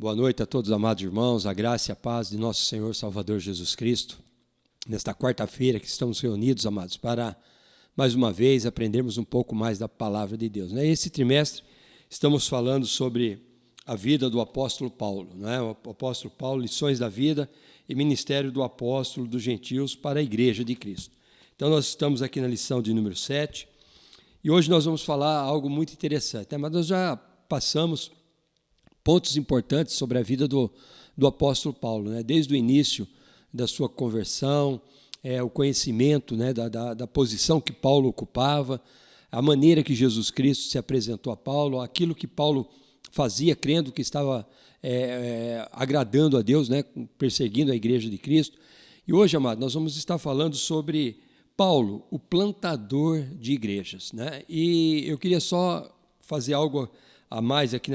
Boa noite a todos, amados irmãos, a graça e a paz de nosso Senhor Salvador Jesus Cristo. Nesta quarta-feira que estamos reunidos, amados, para mais uma vez aprendermos um pouco mais da palavra de Deus. Esse trimestre estamos falando sobre a vida do apóstolo Paulo, o apóstolo Paulo, lições da vida e ministério do apóstolo dos gentios para a igreja de Cristo. Então nós estamos aqui na lição de número 7 e hoje nós vamos falar algo muito interessante, mas nós já passamos pontos importantes sobre a vida do apóstolo Paulo, desde o início da sua conversão, o conhecimento da posição que Paulo ocupava, a maneira que Jesus Cristo se apresentou a Paulo, aquilo que Paulo fazia, crendo que estava agradando a Deus, perseguindo a igreja de Cristo. E hoje, amado, nós vamos estar falando sobre Paulo, o plantador de igrejas. E eu queria só fazer algo a mais aqui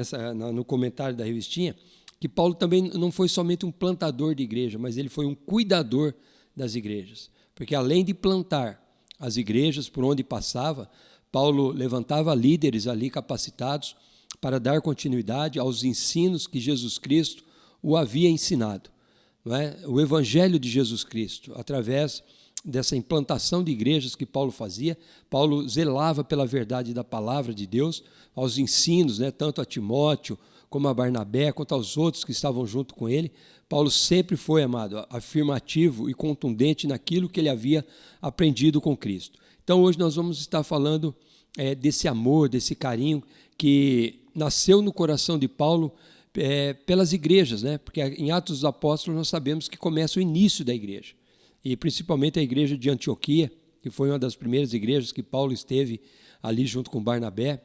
no comentário da revistinha, que Paulo também não foi somente um plantador de igreja, mas ele foi um cuidador das igrejas. Porque além de plantar as igrejas por onde passava, Paulo levantava líderes ali capacitados para dar continuidade aos ensinos que Jesus Cristo o havia ensinado. O Evangelho de Jesus Cristo, através dessa implantação de igrejas que Paulo fazia, Paulo zelava pela verdade da palavra de Deus, aos ensinos, tanto a Timóteo, como a Barnabé, quanto aos outros que estavam junto com ele. Paulo sempre foi, amado, afirmativo e contundente naquilo que ele havia aprendido com Cristo. Então hoje nós vamos estar falando desse amor, desse carinho que nasceu no coração de Paulo pelas igrejas, porque em Atos dos Apóstolos nós sabemos que começa o início da igreja. E principalmente a igreja de Antioquia, que foi uma das primeiras igrejas que Paulo esteve ali junto com Barnabé,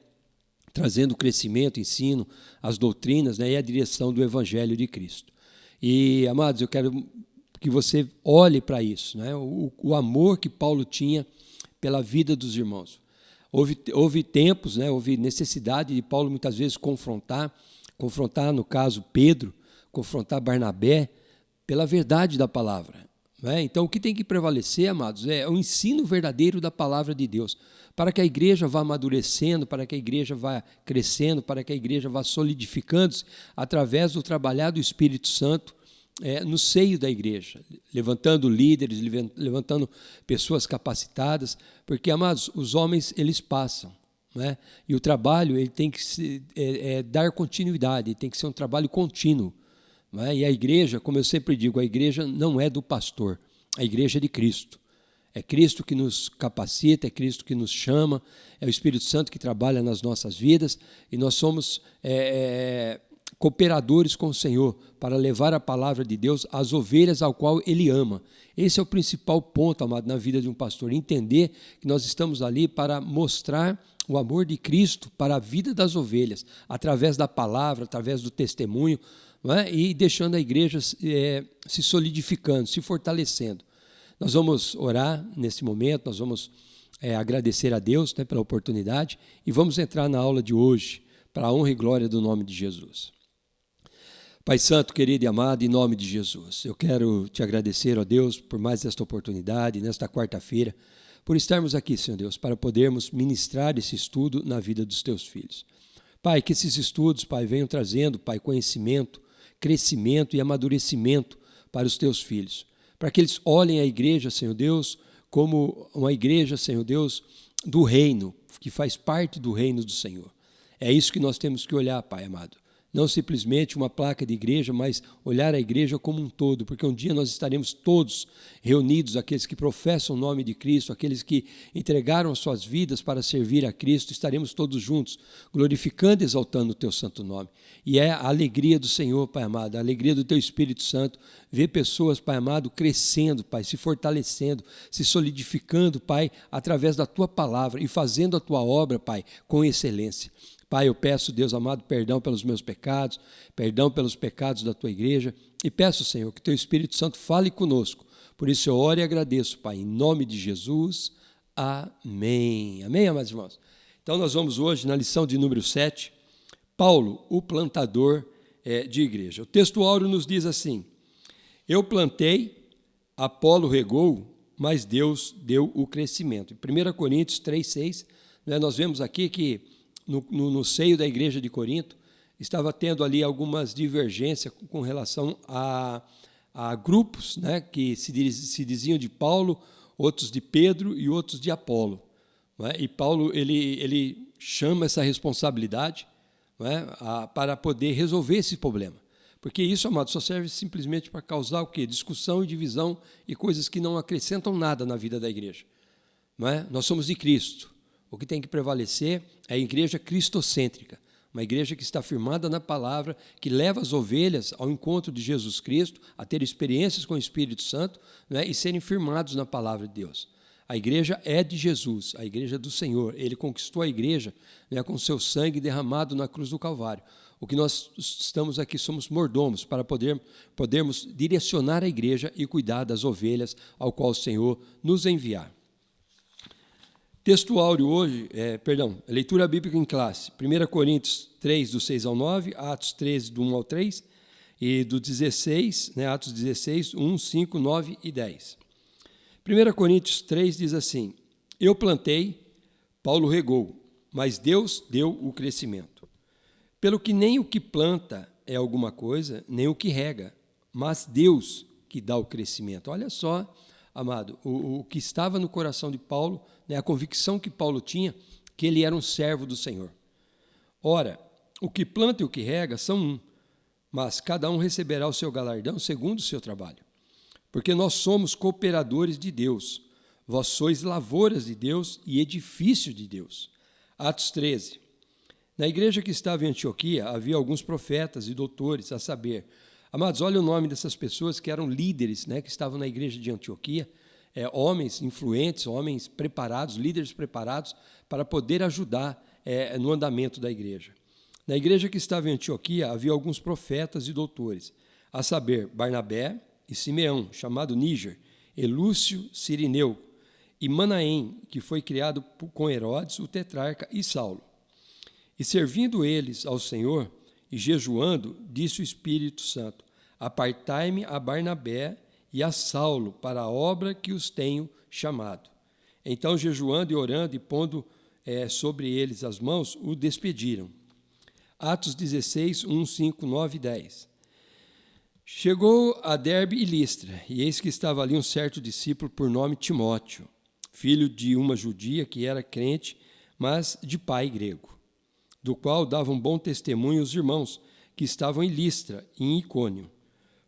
trazendo crescimento, ensino, as doutrinas, e a direção do Evangelho de Cristo. E, amados, eu quero que você olhe para isso, o amor que Paulo tinha pela vida dos irmãos. Houve tempos, houve necessidade de Paulo muitas vezes confrontar, no caso Pedro, confrontar Barnabé pela verdade da palavra. Então, o que tem que prevalecer, amados, é o ensino verdadeiro da palavra de Deus, para que a igreja vá amadurecendo, para que a igreja vá crescendo, para que a igreja vá solidificando-se através do trabalhar do Espírito Santo no seio da igreja, levantando líderes, levantando pessoas capacitadas, porque, amados, os homens, eles passam, e o trabalho ele tem que dar continuidade, tem que ser um trabalho contínuo. E a igreja, como eu sempre digo, a igreja não é do pastor, a igreja é de Cristo. É Cristo que nos capacita, é Cristo que nos chama, é o Espírito Santo que trabalha nas nossas vidas e nós somos cooperadores com o Senhor para levar a palavra de Deus às ovelhas ao qual Ele ama. Esse é o principal ponto, amado, na vida de um pastor, entender que nós estamos ali para mostrar o amor de Cristo para a vida das ovelhas, através da palavra, através do testemunho, e deixando a igreja se solidificando, se fortalecendo. Nós vamos orar nesse momento, nós vamos agradecer a Deus pela oportunidade e vamos entrar na aula de hoje, para a honra e glória do nome de Jesus. Pai Santo, querido e amado, em nome de Jesus, eu quero te agradecer, ó Deus, por mais esta oportunidade, nesta quarta-feira, por estarmos aqui, Senhor Deus, para podermos ministrar esse estudo na vida dos teus filhos. Pai, que esses estudos, Pai, venham trazendo, Pai, conhecimento, crescimento e amadurecimento para os teus filhos, para que eles olhem a igreja, Senhor Deus, como uma igreja, Senhor Deus, do reino, que faz parte do reino do Senhor. É isso que nós temos que olhar, Pai amado. Não simplesmente uma placa de igreja, mas olhar a igreja como um todo, porque um dia nós estaremos todos reunidos, aqueles que professam o nome de Cristo, aqueles que entregaram as suas vidas para servir a Cristo, estaremos todos juntos, glorificando e exaltando o teu santo nome. E é a alegria do Senhor, Pai amado, a alegria do teu Espírito Santo, ver pessoas, Pai amado, crescendo, Pai, se fortalecendo, se solidificando, Pai, através da tua palavra e fazendo a tua obra, Pai, com excelência. Pai, eu peço, Deus amado, perdão pelos meus pecados, perdão pelos pecados da tua igreja e peço, Senhor, que teu Espírito Santo fale conosco. Por isso eu oro e agradeço, Pai, em nome de Jesus. Amém. Amém, amados irmãos? Então nós vamos hoje na lição de número 7, Paulo, o plantador de igreja. O texto áureo nos diz assim: eu plantei, Apolo regou, mas Deus deu o crescimento. Em 1 Coríntios 3,6, nós vemos aqui que no seio da igreja de Corinto, estava tendo ali algumas divergências com relação a grupos, né, que se diziam de Paulo, outros de Pedro e outros de Apolo. Não é? E Paulo ele chama essa responsabilidade, não é, para poder resolver esse problema. Porque isso, amado, só serve simplesmente para causar o quê? Discussão e divisão e coisas que não acrescentam nada na vida da igreja. Não é? Nós somos de Cristo. O que tem que prevalecer é a igreja cristocêntrica, uma igreja que está firmada na palavra, que leva as ovelhas ao encontro de Jesus Cristo, a ter experiências com o Espírito Santo, né, e serem firmados na palavra de Deus. A igreja é de Jesus, a igreja é do Senhor. Ele conquistou a igreja, né, com seu sangue derramado na cruz do Calvário. O que nós estamos aqui somos mordomos para podermos direcionar a igreja e cuidar das ovelhas ao qual o Senhor nos enviar. Texto áureo hoje, leitura bíblica em classe, 1 Coríntios 3, do 6 ao 9, Atos 13, do 1 ao 3, e do 16, né, Atos 16, 1, 5, 9 e 10. 1 Coríntios 3 diz assim: eu plantei, Paulo regou, mas Deus deu o crescimento. Pelo que nem o que planta é alguma coisa, nem o que rega, mas Deus que dá o crescimento. Olha só, amado, o que estava no coração de Paulo, né, a convicção que Paulo tinha, que ele era um servo do Senhor. Ora, o que planta e o que rega são um, mas cada um receberá o seu galardão segundo o seu trabalho. Porque nós somos cooperadores de Deus, vós sois lavouras de Deus e edifício de Deus. Atos 13. Na igreja que estava em Antioquia, havia alguns profetas e doutores, a saber, amados, olha o nome dessas pessoas que eram líderes, né, que estavam na igreja de Antioquia, homens influentes, homens preparados, líderes preparados para poder ajudar no andamento da igreja. Na igreja que estava em Antioquia, havia alguns profetas e doutores, a saber, Barnabé e Simeão, chamado Níger, e Lúcio Cirineu, e Manaém, que foi criado com Herodes, o tetrarca, e Saulo. E servindo eles ao Senhor e jejuando, disse o Espírito Santo: apartai-me a Barnabé e a Saulo para a obra que os tenho chamado. Então, jejuando e orando e pondo sobre eles as mãos, o despediram. Atos 16, 1, 5, 9 e 10. Chegou a Derbe e Listra, e eis que estava ali um certo discípulo por nome Timóteo, filho de uma judia que era crente, mas de pai grego, do qual davam bom testemunho os irmãos que estavam em Listra e em Icônio.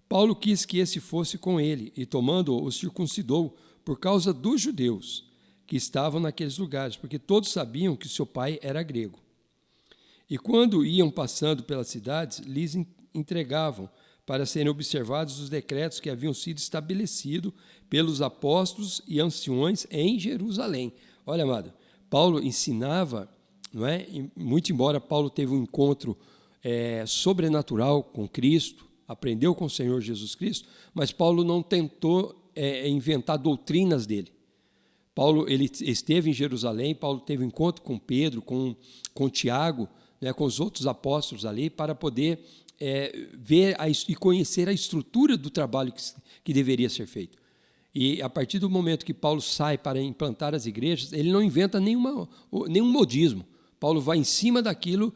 Paulo quis que esse fosse com ele, e tomando-o, o circuncidou por causa dos judeus que estavam naqueles lugares, porque todos sabiam que seu pai era grego. E quando iam passando pelas cidades, lhes entregavam para serem observados os decretos que haviam sido estabelecidos pelos apóstolos e anciões em Jerusalém. Olha, amado, Paulo ensinava, não é? Muito embora Paulo teve um encontro sobrenatural com Cristo, aprendeu com o Senhor Jesus Cristo, mas Paulo não tentou inventar doutrinas dele. Paulo ele esteve em Jerusalém, Paulo teve um encontro com Pedro, com Tiago, né, com os outros apóstolos ali, para poder ver e conhecer a estrutura do trabalho que deveria ser feito. E a partir do momento que Paulo sai para implantar as igrejas, ele não inventa nenhum modismo. Paulo vai em cima daquilo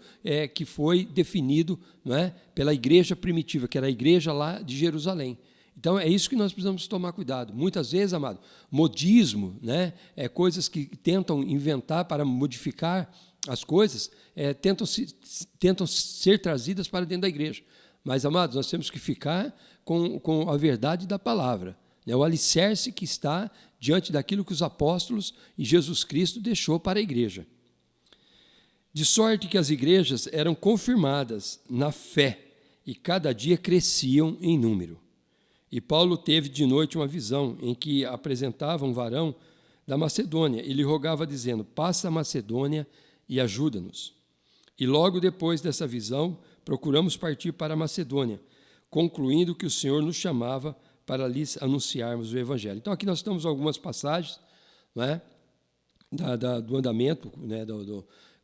que foi definido, não é, pela igreja primitiva, que era a igreja lá de Jerusalém. Então, é isso que nós precisamos tomar cuidado. Muitas vezes, amado, modismo, né, coisas que tentam inventar para modificar as coisas, tentam ser trazidas para dentro da igreja. Mas, amados, nós temos que ficar com a verdade da palavra, né, o alicerce que está diante daquilo que os apóstolos e Jesus Cristo deixou para a igreja. De sorte que as igrejas eram confirmadas na fé e cada dia cresciam em número. E Paulo teve de noite uma visão em que apresentava um varão da Macedônia e lhe rogava dizendo: passa a Macedônia e ajuda-nos. E logo depois dessa visão, procuramos partir para a Macedônia, concluindo que o Senhor nos chamava para lhes anunciarmos o Evangelho. Então aqui nós temos algumas passagens, não é, do andamento, né,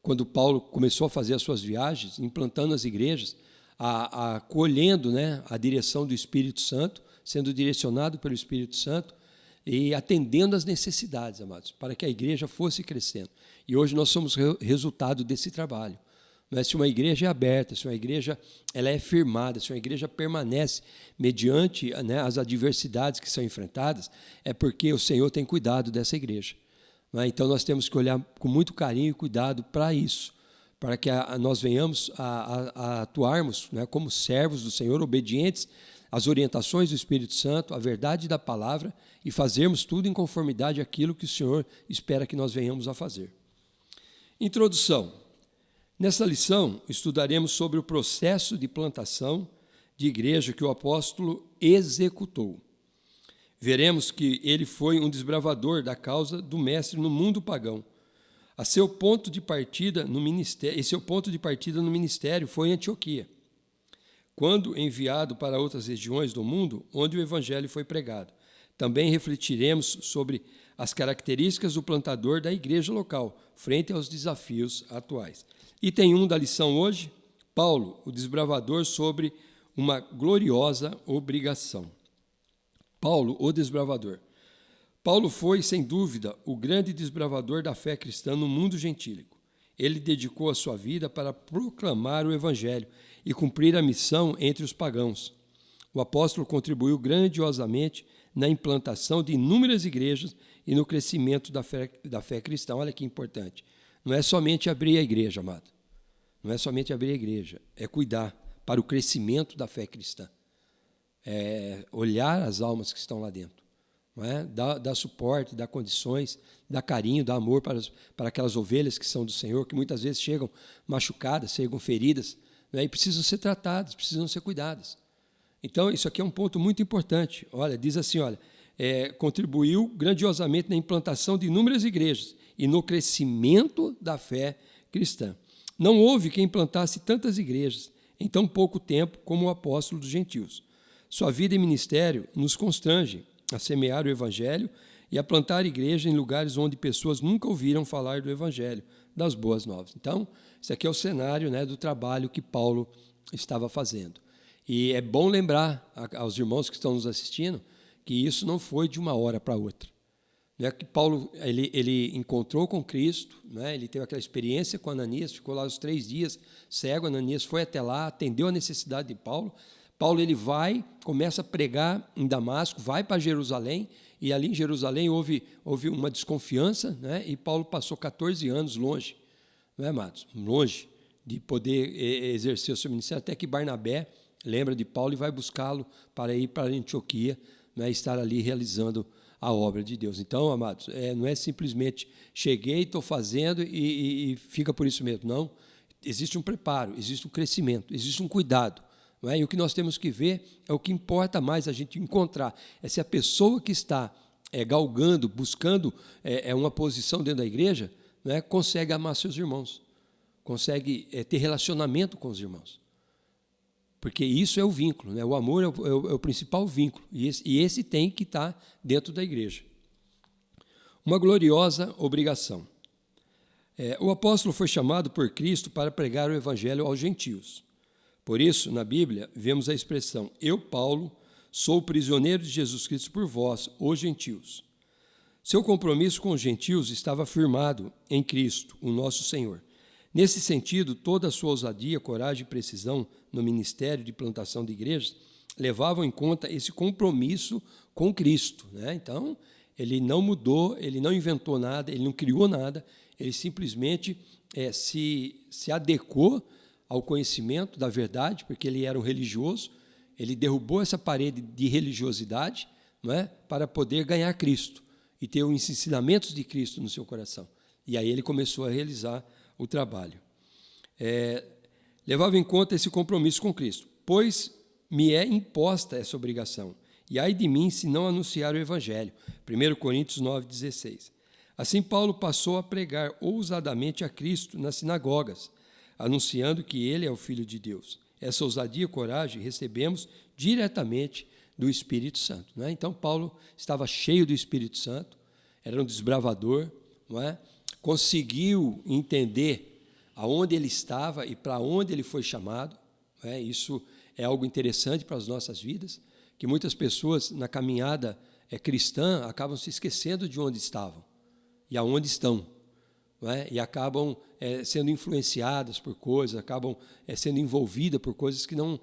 quando Paulo começou a fazer as suas viagens, implantando as igrejas, acolhendo, né, a direção do Espírito Santo, sendo direcionado pelo Espírito Santo e atendendo às necessidades, amados, para que a igreja fosse crescendo. E hoje nós somos resultado desse trabalho. Mas se uma igreja é aberta, se uma igreja ela é firmada, se uma igreja permanece mediante, né, as adversidades que são enfrentadas, é porque o Senhor tem cuidado dessa igreja. Então, nós temos que olhar com muito carinho e cuidado para isso, para que nós venhamos a atuarmos, né, como servos do Senhor, obedientes às orientações do Espírito Santo, à verdade da palavra, e fazermos tudo em conformidade àquilo que o Senhor espera que nós venhamos a fazer. Introdução. Nessa lição, estudaremos sobre o processo de plantação de igreja que o apóstolo executou. Veremos que ele foi um desbravador da causa do mestre no mundo pagão. Esse seu ponto de partida no ministério foi em Antioquia, quando enviado para outras regiões do mundo onde o evangelho foi pregado. Também refletiremos sobre as características do plantador da igreja local, frente aos desafios atuais. Item 1 da lição hoje, Paulo, o desbravador sobre uma gloriosa obrigação. Paulo, o desbravador. Paulo foi, sem dúvida, o grande desbravador da fé cristã no mundo gentílico. Ele dedicou a sua vida para proclamar o evangelho e cumprir a missão entre os pagãos. O apóstolo contribuiu grandiosamente na implantação de inúmeras igrejas e no crescimento da fé cristã. Olha que importante. Não é somente abrir a igreja, amado. Não é somente abrir a igreja. É cuidar para o crescimento da fé cristã. É olhar as almas que estão lá dentro. Não é? Dar suporte, dar condições, dar carinho, dar amor para aquelas ovelhas que são do Senhor, que muitas vezes chegam machucadas, chegam feridas, não é? E precisam ser tratadas, precisam ser cuidadas. Então, isso aqui é um ponto muito importante. Olha, diz assim, olha, contribuiu grandiosamente na implantação de inúmeras igrejas e no crescimento da fé cristã. Não houve quem implantasse tantas igrejas em tão pouco tempo como o apóstolo dos gentios. Sua vida e ministério nos constrange a semear o evangelho e a plantar igreja em lugares onde pessoas nunca ouviram falar do evangelho, das boas novas. Então, esse aqui é o cenário, né, do trabalho que Paulo estava fazendo. E é bom lembrar aos irmãos que estão nos assistindo que isso não foi de uma hora para outra. Não é que Paulo ele encontrou com Cristo, né? Ele teve aquela experiência com Ananias, ficou lá os 3 dias cego. Ananias foi até lá, atendeu a necessidade de Paulo. Paulo ele vai, começa a pregar em Damasco, vai para Jerusalém, e ali em Jerusalém houve uma desconfiança, né? E Paulo passou 14 anos longe, não é, amados? Longe de poder exercer o seu ministério, até que Barnabé lembra de Paulo e vai buscá-lo para ir para Antioquia, né? Estar ali realizando a obra de Deus. Então, amados, não é simplesmente cheguei, estou fazendo e fica por isso mesmo. Não, existe um preparo, existe um crescimento, existe um cuidado. Não é? E o que nós temos que ver é o que importa mais a gente encontrar. É se a pessoa que está galgando, buscando uma posição dentro da igreja, não é? Consegue amar seus irmãos, consegue ter relacionamento com os irmãos. Porque isso é o vínculo, né? O amor é o principal vínculo, e esse tem que estar dentro da igreja. Uma gloriosa obrigação. O apóstolo foi chamado por Cristo para pregar o evangelho aos gentios. Por isso, na Bíblia, vemos a expressão, eu, Paulo, sou prisioneiro de Jesus Cristo por vós, os gentios. Seu compromisso com os gentios estava firmado em Cristo, o nosso Senhor. Nesse sentido, toda a sua ousadia, coragem e precisão no ministério de plantação de igrejas levavam em conta esse compromisso com Cristo, né? Então, ele não mudou, ele não inventou nada, ele não criou nada, ele simplesmente se adequou ao conhecimento da verdade, porque ele era um religioso, ele derrubou essa parede de religiosidade, não é? Para poder ganhar Cristo e ter os ensinamentos de Cristo no seu coração. E aí ele começou a realizar o trabalho. Levava em conta esse compromisso com Cristo, pois me é imposta essa obrigação, e ai de mim se não anunciar o Evangelho. 1 Coríntios 9,16. Assim, Paulo passou a pregar ousadamente a Cristo nas sinagogas, anunciando que ele é o Filho de Deus. Essa ousadia e coragem recebemos diretamente do Espírito Santo. Não é? Então, Paulo estava cheio do Espírito Santo, era um desbravador, não é? Conseguiu entender aonde ele estava e para onde ele foi chamado. Não é? Isso é algo interessante para as nossas vidas, que muitas pessoas na caminhada cristã acabam se esquecendo de onde estavam e aonde estão. não é? E acabam sendo influenciadas por coisas, acabam sendo envolvidas por coisas que não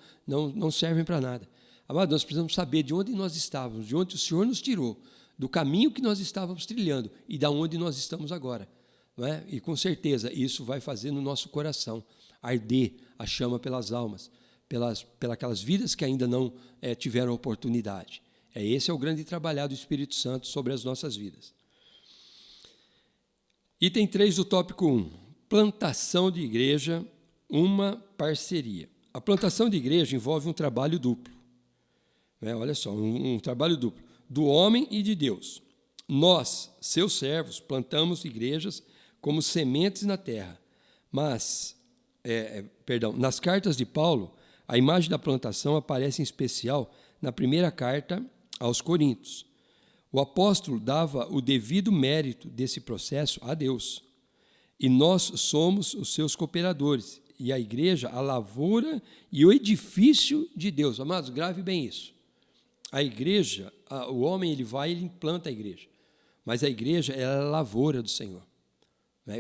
servem para nada. Amado, nós precisamos saber de onde nós estávamos, de onde o Senhor nos tirou, do caminho que nós estávamos trilhando e da onde nós estamos agora. Não é? E com certeza isso vai fazer no nosso coração arder a chama pelas almas, pelas aquelas vidas que ainda não tiveram oportunidade. Esse é o grande trabalhar do Espírito Santo sobre as nossas vidas. Item 3 do tópico 1. Plantação de igreja, uma parceria. A plantação de igreja envolve um trabalho duplo. Olha só, um trabalho duplo, do homem e de Deus. Nós, seus servos, plantamos igrejas como sementes na terra. Mas, nas cartas de Paulo, a imagem da plantação aparece em especial na primeira carta aos Coríntios. O apóstolo dava o devido mérito desse processo a Deus. E nós somos os seus cooperadores. E a igreja, a lavoura e o edifício de Deus. Amados, grave bem isso. A igreja, o homem ele implanta a igreja. Mas a igreja é a lavoura do Senhor.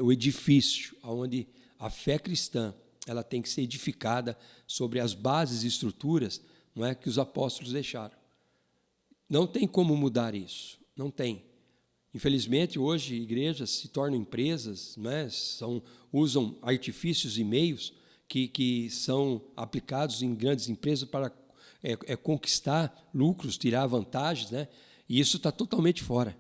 O edifício, onde a fé cristã ela tem que ser edificada sobre as bases e estruturas que os apóstolos deixaram. Não tem como mudar isso, não tem. Infelizmente, hoje, igrejas se tornam empresas, usam artifícios e meios que são aplicados em grandes empresas para conquistar lucros, tirar vantagens, e isso está totalmente fora.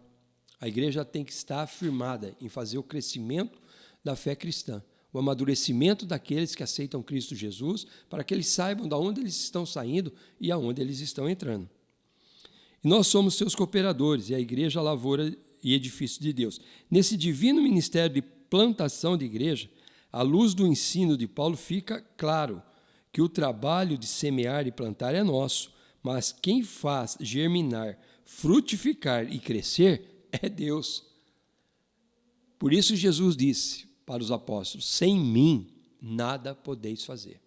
A igreja tem que estar firmada em fazer o crescimento da fé cristã, o amadurecimento daqueles que aceitam Cristo Jesus, para que eles saibam de onde eles estão saindo e aonde eles estão entrando. E nós somos seus cooperadores, e a igreja, a lavoura e edifício de Deus. Nesse divino ministério de plantação de igreja, à luz do ensino de Paulo, fica claro que o trabalho de semear e plantar é nosso, mas quem faz germinar, frutificar e crescer é Deus. Por isso Jesus disse para os apóstolos: sem mim nada podeis fazer.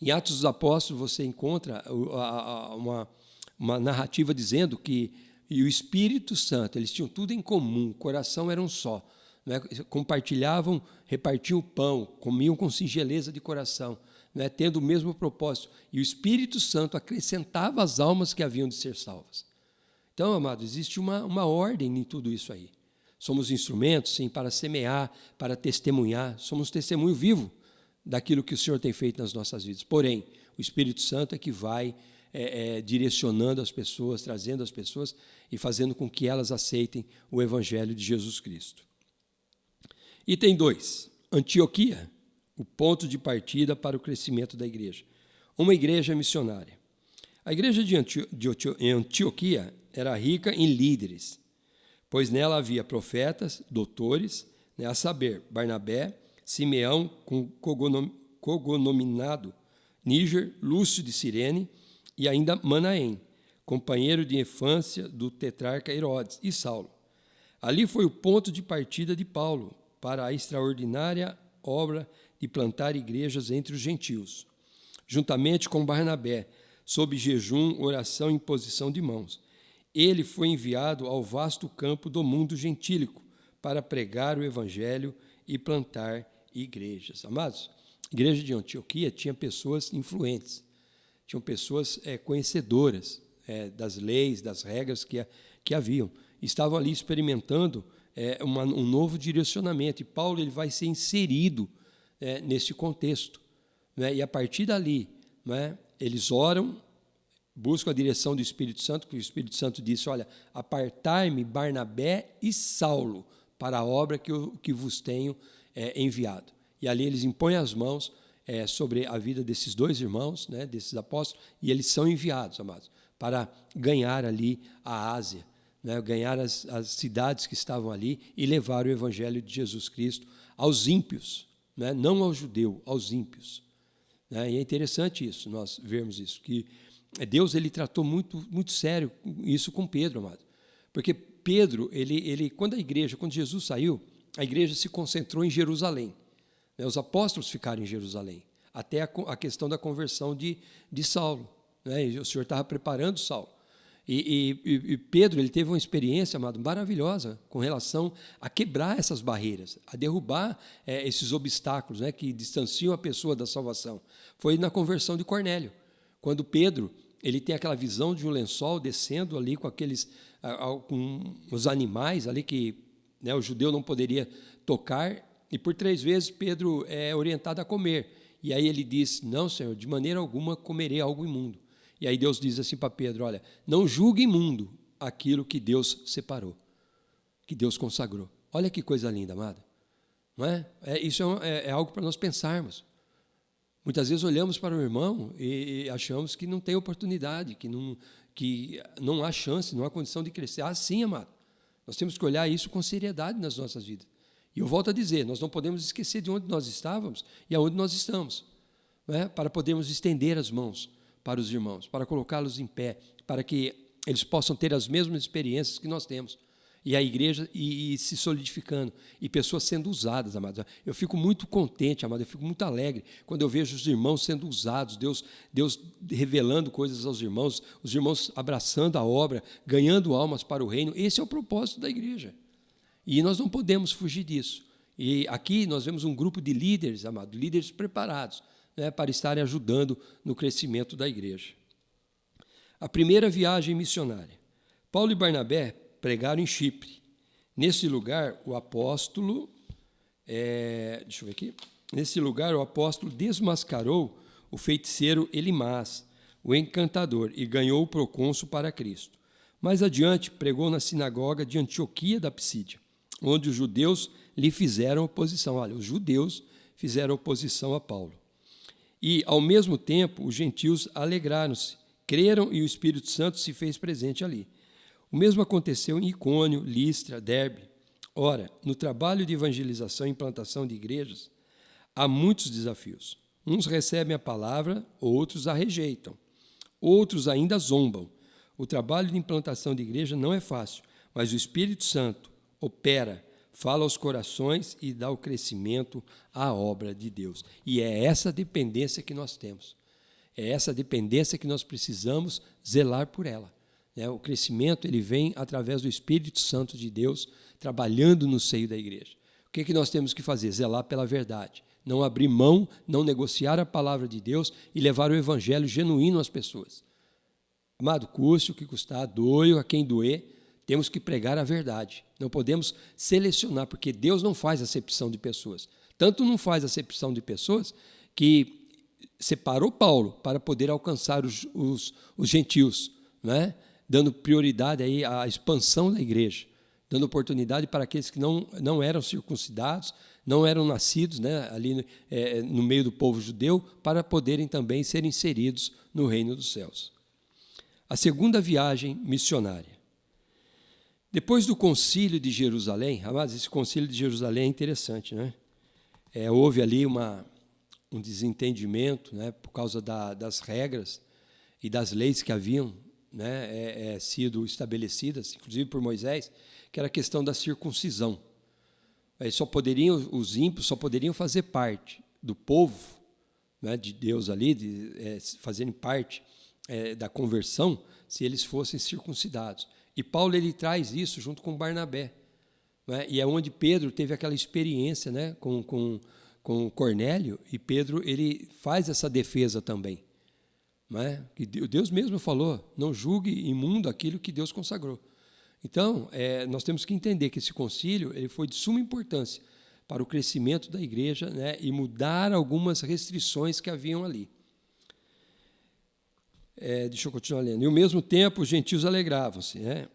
Em Atos dos Apóstolos você encontra uma narrativa dizendo que o Espírito Santo, eles tinham tudo em comum, o coração era um só, compartilhavam, repartiam o pão, comiam com singeleza de coração, tendo o mesmo propósito, e o Espírito Santo acrescentava as almas que haviam de ser salvas. Então, amados, existe uma ordem em tudo isso aí. Somos instrumentos, sim, para semear, para testemunhar. Somos testemunho vivo daquilo que o Senhor tem feito nas nossas vidas. Porém, o Espírito Santo é que vai direcionando as pessoas, trazendo as pessoas e fazendo com que elas aceitem o Evangelho de Jesus Cristo. Item 2. Antioquia, o ponto de partida para o crescimento da igreja. Uma igreja missionária. A igreja de Antioquia era rica em líderes, pois nela havia profetas, doutores, a saber, Barnabé, Simeão, cogonominado, Níger, Lúcio de Cirene e ainda Manaém, companheiro de infância do tetrarca Herodes, e Saulo. Ali foi o ponto de partida de Paulo para a extraordinária obra de plantar igrejas entre os gentios, juntamente com Barnabé, sob jejum, oração e imposição de mãos. Ele foi enviado ao vasto campo do mundo gentílico para pregar o evangelho e plantar igrejas. Amados, a igreja de Antioquia tinha pessoas influentes, tinham pessoas conhecedoras das leis, das regras que haviam. Estavam ali experimentando um novo direcionamento, e Paulo ele vai ser inserido nesse contexto. E a partir dali, eles oram, buscam a direção do Espírito Santo, porque o Espírito Santo disse: olha, apartai-me Barnabé e Saulo para a obra que vos tenho enviado. E ali eles impõem as mãos sobre a vida desses dois irmãos, desses apóstolos, e eles são enviados, amados, para ganhar ali a Ásia, ganhar as cidades que estavam ali e levar o Evangelho de Jesus Cristo aos ímpios, não ao judeu, aos ímpios. E é interessante isso, nós vermos isso, que Deus ele tratou muito, muito sério isso com Pedro, amado. Porque Pedro, quando Jesus saiu, a igreja se concentrou em Jerusalém. Os apóstolos ficaram em Jerusalém, até a questão da conversão de Saulo. E o Senhor estava preparando Saulo. E Pedro, ele teve uma experiência, amado, maravilhosa com relação a quebrar essas barreiras, a derrubar esses obstáculos, né, que distanciam a pessoa da salvação. Foi na conversão de Cornélio, quando Pedro ele tem aquela visão de um lençol descendo ali com com os animais ali que, né, o judeu não poderia tocar, e por 3 vezes Pedro é orientado a comer. E aí ele diz: não, Senhor, de maneira alguma comerei algo imundo. E aí Deus diz assim para Pedro: olha, não julgue imundo aquilo que Deus separou, que Deus consagrou. Olha que coisa linda, amada. Não é? Isso é algo para nós pensarmos. Muitas vezes olhamos para o irmão e achamos que não tem oportunidade, que não há chance, não há condição de crescer. Ah, sim, amado. Nós temos que olhar isso com seriedade nas nossas vidas. E eu volto a dizer, nós não podemos esquecer de onde nós estávamos e aonde nós estamos, né? Para podermos estender as mãos para os irmãos, para colocá-los em pé, para que eles possam ter as mesmas experiências que nós temos. E a igreja se solidificando, e pessoas sendo usadas, amados. Eu fico muito contente, amado, eu fico muito alegre quando eu vejo os irmãos sendo usados, Deus revelando coisas aos irmãos, os irmãos abraçando a obra, ganhando almas para o reino. Esse é o propósito da igreja. E nós não podemos fugir disso. E aqui nós vemos um grupo de líderes, amado, líderes preparados, né, para estarem ajudando no crescimento da igreja. A primeira viagem missionária. Paulo e Barnabé pregaram em Chipre. Nesse lugar, o apóstolo, deixa eu ver aqui. Nesse lugar, o apóstolo desmascarou o feiticeiro Elimás, o encantador, e ganhou o procônsul para Cristo. Mais adiante, pregou na sinagoga de Antioquia da Psídia, onde os judeus lhe fizeram oposição. Olha, os judeus fizeram oposição a Paulo. E, ao mesmo tempo, os gentios alegraram-se, creram e o Espírito Santo se fez presente ali. O mesmo aconteceu em Icônio, Listra, Derbe. Ora, no trabalho de evangelização e implantação de igrejas, há muitos desafios. Uns recebem a palavra, outros a rejeitam. Outros ainda zombam. O trabalho de implantação de igreja não é fácil, mas o Espírito Santo opera, fala aos corações e dá o crescimento à obra de Deus. E é essa dependência que nós temos. É essa dependência que nós precisamos zelar por ela. O crescimento ele vem através do Espírito Santo de Deus trabalhando no seio da igreja. O que nós temos que fazer? Zelar pela verdade. Não abrir mão, não negociar a palavra de Deus e levar o evangelho genuíno às pessoas. Amado, custe o que custar, doe a quem doer, temos que pregar a verdade. Não podemos selecionar, porque Deus não faz acepção de pessoas. Tanto não faz acepção de pessoas que separou Paulo para poder alcançar os gentios, né? Dando prioridade aí à expansão da igreja, dando oportunidade para aqueles que não eram circuncidados, não eram nascidos, né, ali no meio do povo judeu, para poderem também ser inseridos no reino dos céus. A segunda viagem missionária. Depois do concílio de Jerusalém, amados, esse concílio de Jerusalém é interessante, né? Houve ali um desentendimento, né, por causa das regras e das leis que haviam, né, sido estabelecidas, inclusive por Moisés, que era a questão da circuncisão. Os ímpios só poderiam fazer parte do povo, né, de Deus ali, fazerem parte da conversão, se eles fossem circuncidados. E Paulo ele traz isso junto com Barnabé, né, e é onde Pedro teve aquela experiência, né, com Cornélio, e Pedro ele faz essa defesa também. Não é? Que Deus mesmo falou, não julgue imundo aquilo que Deus consagrou. Então, nós temos que entender que esse concílio ele foi de suma importância para o crescimento da igreja, né, e mudar algumas restrições que haviam ali. Deixa eu continuar lendo. E ao mesmo tempo os gentios alegravam-se. Né?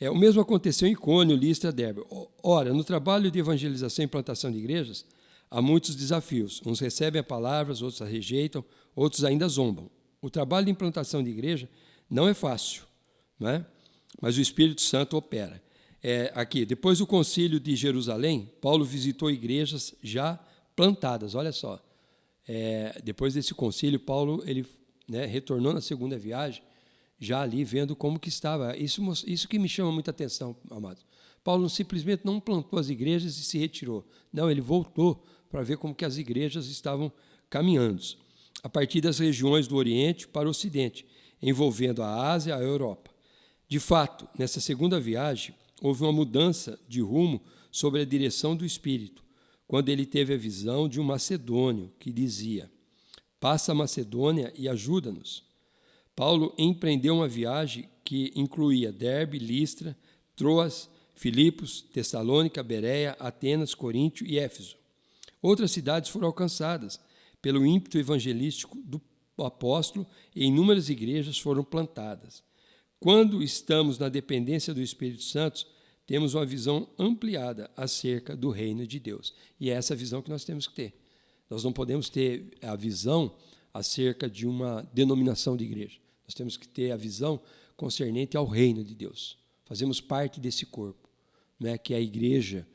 O mesmo aconteceu em Icônio, Listra, Derbe. Ora, no trabalho de evangelização e implantação de igrejas, há muitos desafios. Uns recebem a palavra, outros a rejeitam, outros ainda zombam. O trabalho de implantação de igreja não é fácil, né? Mas o Espírito Santo opera. Aqui, depois do concílio de Jerusalém, Paulo visitou igrejas já plantadas. Olha só, depois desse concílio, Paulo ele, né, retornou na segunda viagem, já ali vendo como que estava. Isso que me chama muita atenção, amados. Paulo simplesmente não plantou as igrejas e se retirou. Não, ele voltou para ver como que as igrejas estavam caminhando, a partir das regiões do Oriente para o Ocidente, envolvendo a Ásia e a Europa. De fato, nessa segunda viagem, houve uma mudança de rumo sobre a direção do Espírito, quando ele teve a visão de um macedônio que dizia: passa a Macedônia e ajuda-nos. Paulo empreendeu uma viagem que incluía Derbe, Listra, Troas, Filipos, Tessalônica, Bereia, Atenas, Coríntio e Éfeso. Outras cidades foram alcançadas pelo ímpeto evangelístico do apóstolo e inúmeras igrejas foram plantadas. Quando estamos na dependência do Espírito Santo, temos uma visão ampliada acerca do reino de Deus. E é essa visão que nós temos que ter. Nós não podemos ter a visão acerca de uma denominação de igreja. Nós temos que ter a visão concernente ao reino de Deus. Fazemos parte desse corpo, né, que é a igreja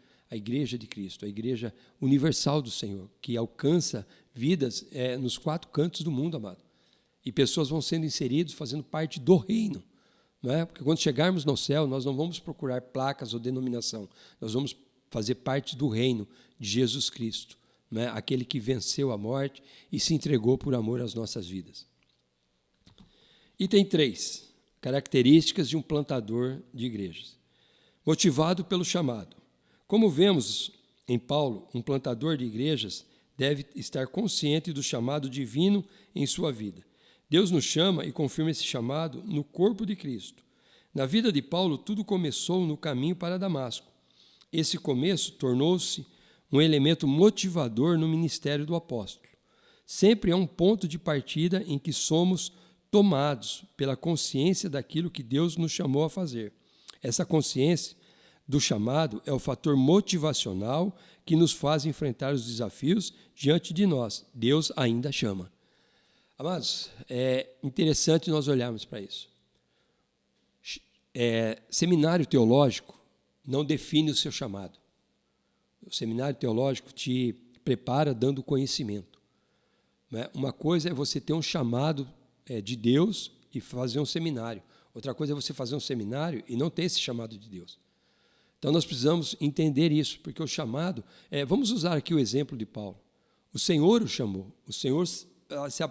de Cristo, a igreja universal do Senhor, que alcança vidas nos 4 cantos do mundo, amado. E pessoas vão sendo inseridas, fazendo parte do reino. Não é? Porque quando chegarmos no céu, nós não vamos procurar placas ou denominação, nós vamos fazer parte do reino de Jesus Cristo, não é? Aquele que venceu a morte e se entregou por amor às nossas vidas. Item 3, características de um plantador de igrejas. Motivado pelo chamado. Como vemos em Paulo, um plantador de igrejas deve estar consciente do chamado divino em sua vida. Deus nos chama e confirma esse chamado no corpo de Cristo. Na vida de Paulo, tudo começou no caminho para Damasco. Esse começo tornou-se um elemento motivador no ministério do apóstolo. Sempre é um ponto de partida em que somos tomados pela consciência daquilo que Deus nos chamou a fazer. Essa consciência do chamado é o fator motivacional que nos faz enfrentar os desafios diante de nós. Deus ainda chama. Amados, é interessante nós olharmos para isso. Seminário teológico não define o seu chamado. O seminário teológico te prepara dando conhecimento. Uma coisa é você ter um chamado de Deus e fazer um seminário. Outra coisa é você fazer um seminário e não ter esse chamado de Deus. Então, nós precisamos entender isso, porque o chamado... vamos usar aqui o exemplo de Paulo. O Senhor o chamou, o Senhor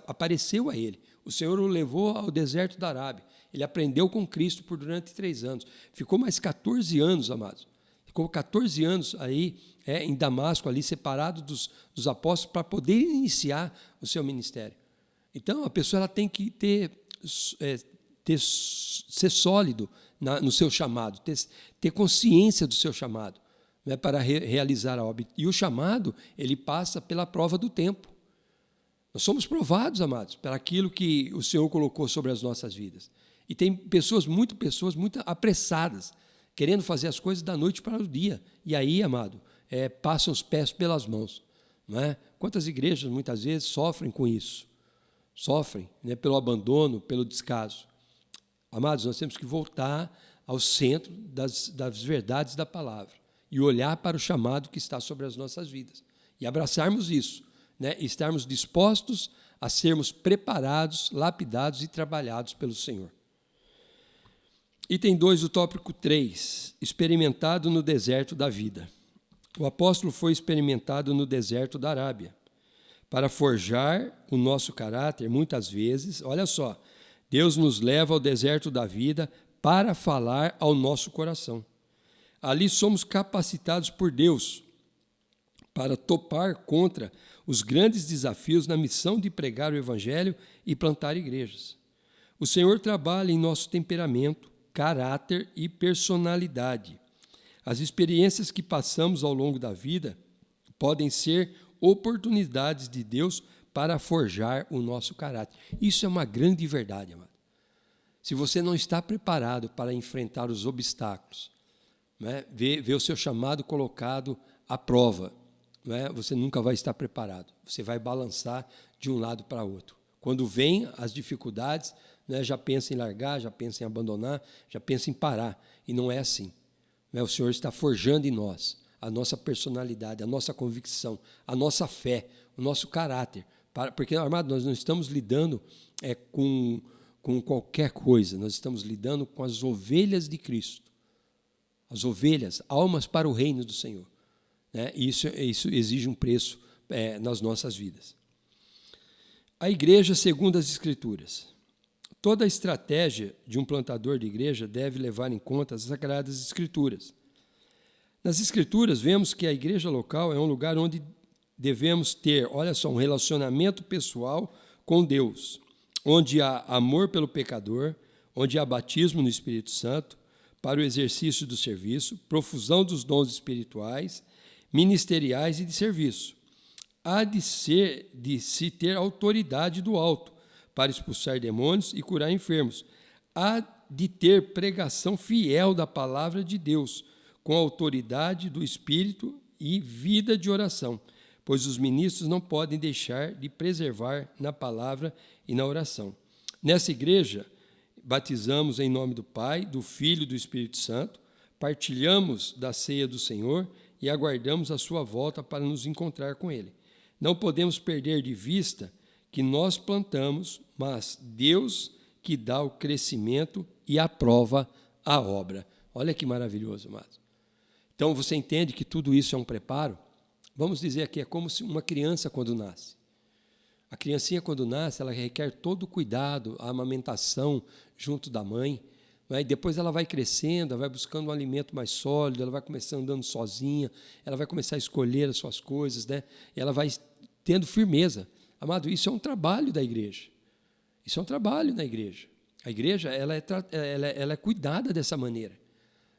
apareceu a ele, o Senhor o levou ao deserto da Arábia. Ele aprendeu com Cristo por durante 3 anos. Ficou mais 14 anos, amados. Ficou 14 anos aí em Damasco, ali separado dos apóstolos, para poder iniciar o seu ministério. Então, a pessoa ela tem que ser sólido no seu chamado, ter consciência do seu chamado, né, para realizar a obra. E o chamado, ele passa pela prova do tempo. Nós somos provados, amados, por aquilo que o Senhor colocou sobre as nossas vidas. E tem pessoas muito apressadas, querendo fazer as coisas da noite para o dia. E aí, amado, passam os pés pelas mãos. Não é? Quantas igrejas, muitas vezes, sofrem com isso? Sofrem, né, pelo abandono, pelo descaso. Amados, nós temos que voltar ao centro das verdades da palavra e olhar para o chamado que está sobre as nossas vidas. E abraçarmos isso, né, e estarmos dispostos a sermos preparados, lapidados e trabalhados pelo Senhor. Item 2 do tópico 3, experimentado no deserto da vida. O apóstolo foi experimentado no deserto da Arábia. Para forjar o nosso caráter, muitas vezes, olha só, Deus nos leva ao deserto da vida para falar ao nosso coração. Ali somos capacitados por Deus para topar contra os grandes desafios na missão de pregar o Evangelho e plantar igrejas. O Senhor trabalha em nosso temperamento, caráter e personalidade. As experiências que passamos ao longo da vida podem ser oportunidades de Deus para forjar o nosso caráter. Isso é uma grande verdade, amado. Se você não está preparado para enfrentar os obstáculos, né, ver o seu chamado colocado à prova, né, você nunca vai estar preparado. Você vai balançar de um lado para outro. Quando vêm as dificuldades, né, já pensa em largar, já pensa em abandonar, já pensa em parar. E não é assim. Né, o Senhor está forjando em nós a nossa personalidade, a nossa convicção, a nossa fé, o nosso caráter. Porque, amado, nós não estamos lidando com qualquer coisa, nós estamos lidando com as ovelhas de Cristo. As ovelhas, almas para o reino do Senhor. Né? Isso exige um preço nas nossas vidas. A igreja segundo as Escrituras. Toda a estratégia de um plantador de igreja deve levar em conta as Sagradas Escrituras. Nas Escrituras, vemos que a igreja local é um lugar onde devemos ter, olha só, um relacionamento pessoal com Deus, onde há amor pelo pecador, onde há batismo no Espírito Santo, para o exercício do serviço, profusão dos dons espirituais, ministeriais e de serviço. Há de se ter autoridade do alto para expulsar demônios e curar enfermos. Há de ter pregação fiel da palavra de Deus, com autoridade do Espírito e vida de oração, pois os ministros não podem deixar de preservar na palavra e na oração. Nessa igreja, batizamos em nome do Pai, do Filho e do Espírito Santo, partilhamos da ceia do Senhor e aguardamos a sua volta para nos encontrar com Ele. Não podemos perder de vista que nós plantamos, mas Deus que dá o crescimento e aprova a obra. Olha que maravilhoso, amados. Então, você entende que tudo isso é um preparo? Vamos dizer aqui, é como se uma criança quando nasce. A criancinha quando nasce, ela requer todo o cuidado, a amamentação junto da mãe. E depois ela vai crescendo, ela vai buscando um alimento mais sólido, ela vai começar andando sozinha, ela vai começar a escolher as suas coisas, né? E ela vai tendo firmeza. Amado, isso é um trabalho da igreja. Isso é um trabalho na igreja. A igreja ela é cuidada dessa maneira.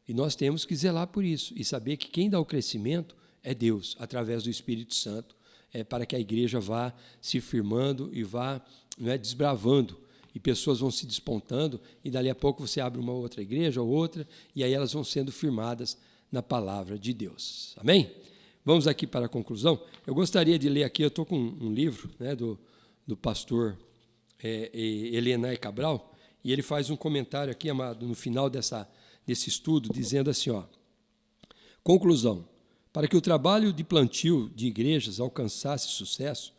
E nós temos que zelar por isso e saber que quem dá o crescimento é Deus, através do Espírito Santo, para que a igreja vá se firmando e vá desbravando. E pessoas vão se despontando, e dali a pouco você abre uma outra igreja ou outra, e aí elas vão sendo firmadas na palavra de Deus. Amém? Vamos aqui para a conclusão. Eu gostaria de ler aqui, eu estou com um livro do pastor Elienay Cabral, e ele faz um comentário aqui, amado, no final desse estudo, dizendo assim, ó, conclusão, para que o trabalho de plantio de igrejas alcançasse sucesso,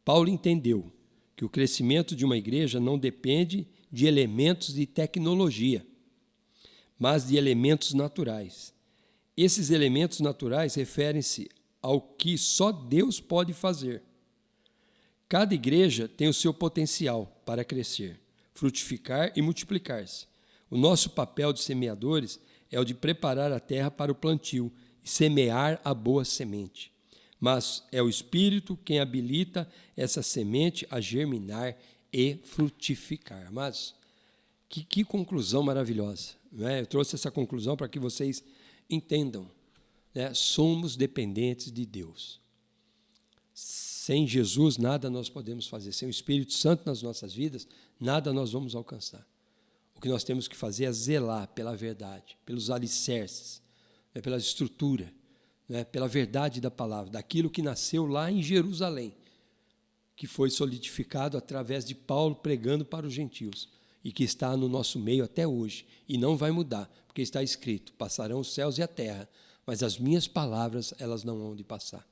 Paulo entendeu que o crescimento de uma igreja não depende de elementos de tecnologia, mas de elementos naturais. Esses elementos naturais referem-se ao que só Deus pode fazer. Cada igreja tem o seu potencial para crescer, frutificar e multiplicar-se. O nosso papel de semeadores é o de preparar a terra para o plantio e semear a boa semente. Mas é o Espírito quem habilita essa semente a germinar e frutificar. Mas que conclusão maravilhosa, né? Eu trouxe essa conclusão para que vocês entendam, né? Somos dependentes de Deus. Sem Jesus, nada nós podemos fazer. Sem o Espírito Santo nas nossas vidas, nada nós vamos alcançar. O que nós temos que fazer é zelar pela verdade, pelos alicerces, pela estrutura, pela verdade da palavra, daquilo que nasceu lá em Jerusalém, que foi solidificado através de Paulo pregando para os gentios e que está no nosso meio até hoje e não vai mudar, porque está escrito, passarão os céus e a terra, mas as minhas palavras, elas não hão de passar.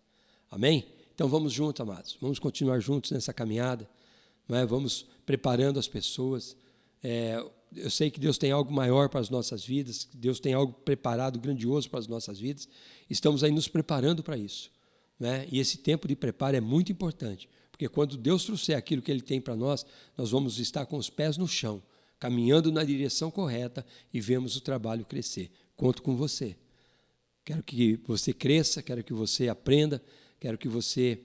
Amém? Então vamos juntos, amados, vamos continuar juntos nessa caminhada, vamos preparando as pessoas. Eu sei que Deus tem algo maior para as nossas vidas, que Deus tem algo preparado, grandioso para as nossas vidas. Estamos aí nos preparando para isso, né? E esse tempo de preparo é muito importante, porque quando Deus trouxer aquilo que Ele tem para nós vamos estar com os pés no chão, caminhando na direção correta e vemos o trabalho crescer. Conto com você. Quero que você cresça, quero que você aprenda, quero que você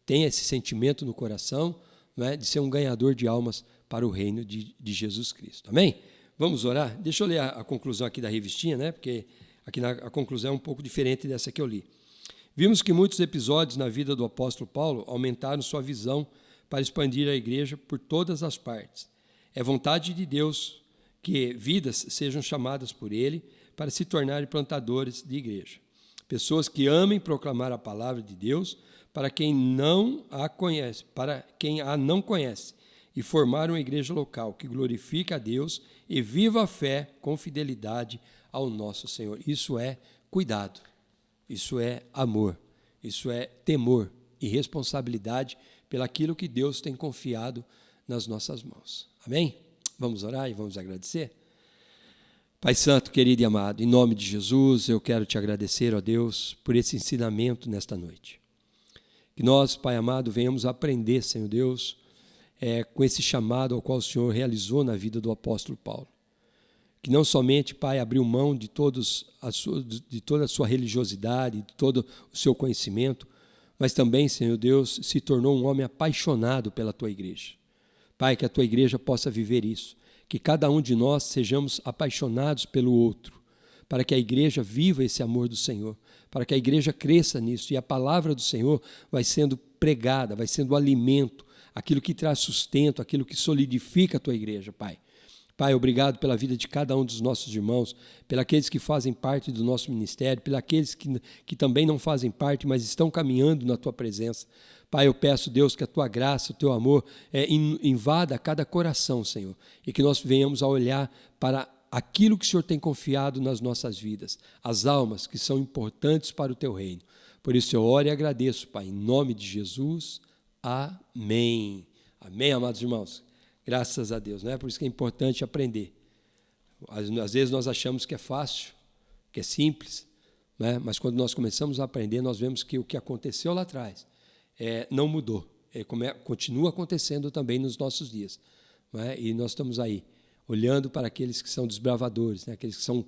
tenha esse sentimento no coração, né, de ser um ganhador de almas para o reino de Jesus Cristo. Amém? Vamos orar? Deixa eu ler a conclusão aqui da revistinha, né? Porque aqui a conclusão é um pouco diferente dessa que eu li. Vimos que muitos episódios na vida do apóstolo Paulo aumentaram sua visão para expandir a igreja por todas as partes. É vontade de Deus que vidas sejam chamadas por Ele para se tornarem plantadores de igreja. Pessoas que amem proclamar a palavra de Deus para quem não a conhece, e formar uma igreja local que glorifique a Deus e viva a fé com fidelidade ao nosso Senhor. Isso é cuidado, isso é amor, isso é temor e responsabilidade pelaquilo que Deus tem confiado nas nossas mãos. Amém? Vamos orar e vamos agradecer? Pai Santo, querido e amado, em nome de Jesus, eu quero te agradecer, ó Deus, por esse ensinamento nesta noite. Que nós, Pai amado, venhamos aprender, Senhor Deus, com esse chamado ao qual o Senhor realizou na vida do apóstolo Paulo. Que não somente, Pai, abriu mão de toda a sua religiosidade, de todo o seu conhecimento, mas também, Senhor Deus, se tornou um homem apaixonado pela Tua igreja. Pai, que a Tua igreja possa viver isso, que cada um de nós sejamos apaixonados pelo outro, para que a igreja viva esse amor do Senhor, para que a igreja cresça nisso, e a palavra do Senhor vai sendo pregada, vai sendo alimento, aquilo que traz sustento, aquilo que solidifica a Tua igreja, Pai. Pai, obrigado pela vida de cada um dos nossos irmãos, pelos que fazem parte do nosso ministério, pelos que também não fazem parte, mas estão caminhando na Tua presença. Pai, eu peço, Deus, que a Tua graça, o Teu amor invada cada coração, Senhor, e que nós venhamos a olhar para aquilo que o Senhor tem confiado nas nossas vidas, as almas que são importantes para o Teu reino. Por isso eu oro e agradeço, Pai, em nome de Jesus. Amém. Amém, amados irmãos. Graças a Deus, não é? Por isso que é importante aprender. Às vezes nós achamos que é fácil, que é simples, né? Mas quando nós começamos a aprender, nós vemos que o que aconteceu lá atrás não mudou. Continua acontecendo também nos nossos dias. Não é? E nós estamos aí, olhando para aqueles que são desbravadores, né? Aqueles que são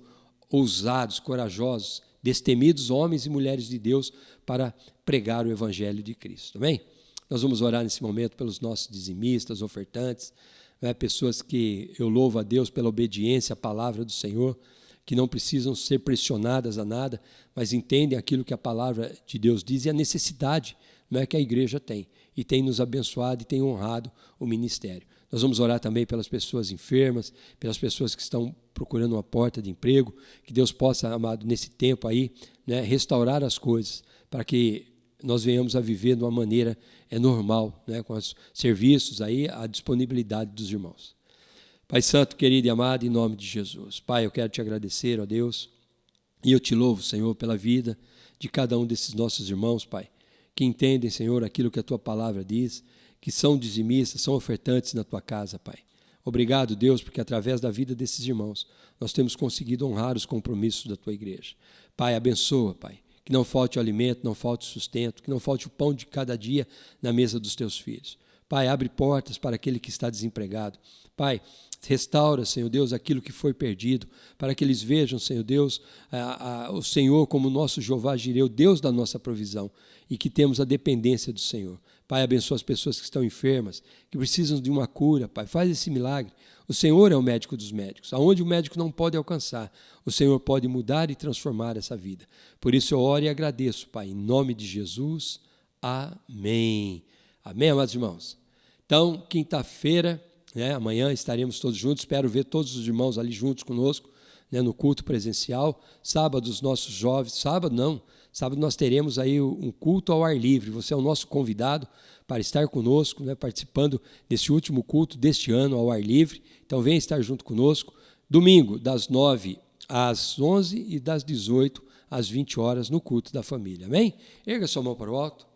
ousados, corajosos, destemidos homens e mulheres de Deus para pregar o Evangelho de Cristo. Amém? Nós vamos orar nesse momento pelos nossos dizimistas, ofertantes, né? Pessoas que eu louvo a Deus pela obediência à palavra do Senhor, que não precisam ser pressionadas a nada, mas entendem aquilo que a palavra de Deus diz e a necessidade, não é, que a igreja tem, e tem nos abençoado e tem honrado o ministério. Nós vamos orar também pelas pessoas enfermas, pelas pessoas que estão procurando uma porta de emprego, que Deus possa, amado, nesse tempo aí, né, restaurar as coisas, para que nós venhamos a viver de uma maneira normal, né, com os serviços aí, a disponibilidade dos irmãos. Pai Santo, querido e amado, em nome de Jesus. Pai, eu quero te agradecer, ó Deus, e eu te louvo, Senhor, pela vida de cada um desses nossos irmãos, Pai, que entendem, Senhor, aquilo que a Tua palavra diz, que são dizimistas, são ofertantes na Tua casa, Pai. Obrigado, Deus, porque através da vida desses irmãos, nós temos conseguido honrar os compromissos da Tua igreja. Pai, abençoa, Pai, que não falte o alimento, não falte o sustento, que não falte o pão de cada dia na mesa dos Teus filhos. Pai, abre portas para aquele que está desempregado. Pai, restaura, Senhor Deus, aquilo que foi perdido, para que eles vejam, Senhor Deus, o Senhor como nosso Jeová Jireh, o Deus da nossa provisão, e que temos a dependência do Senhor. Pai, abençoa as pessoas que estão enfermas, que precisam de uma cura, Pai, faz esse milagre. O Senhor é o médico dos médicos. Aonde o médico não pode alcançar, o Senhor pode mudar e transformar essa vida. Por isso eu oro e agradeço, Pai, em nome de Jesus. Amém. Amém, amados irmãos? Então, quinta-feira, né, amanhã estaremos todos juntos. Espero ver todos os irmãos ali juntos conosco, né, no culto presencial. Sábado, os nossos jovens. Sábado nós teremos aí um culto ao ar livre. Você é o nosso convidado para estar conosco, né, participando desse último culto deste ano ao ar livre. Então, venha estar junto conosco. Domingo, das 9 às 11 e das 18 às 20 horas no culto da família. Amém? Erga sua mão para o alto.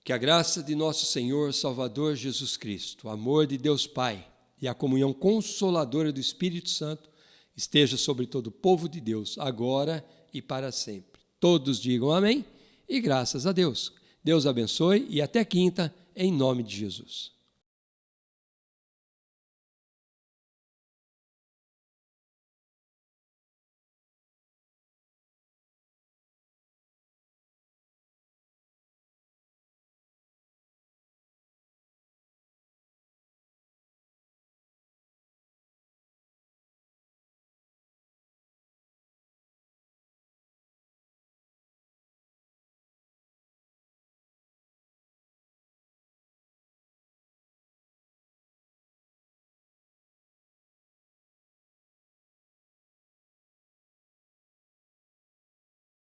Que a graça de nosso Senhor Salvador Jesus Cristo, o amor de Deus Pai e a comunhão consoladora do Espírito Santo esteja sobre todo o povo de Deus, agora e para sempre. Todos digam amém e graças a Deus. Deus abençoe e até quinta, em nome de Jesus.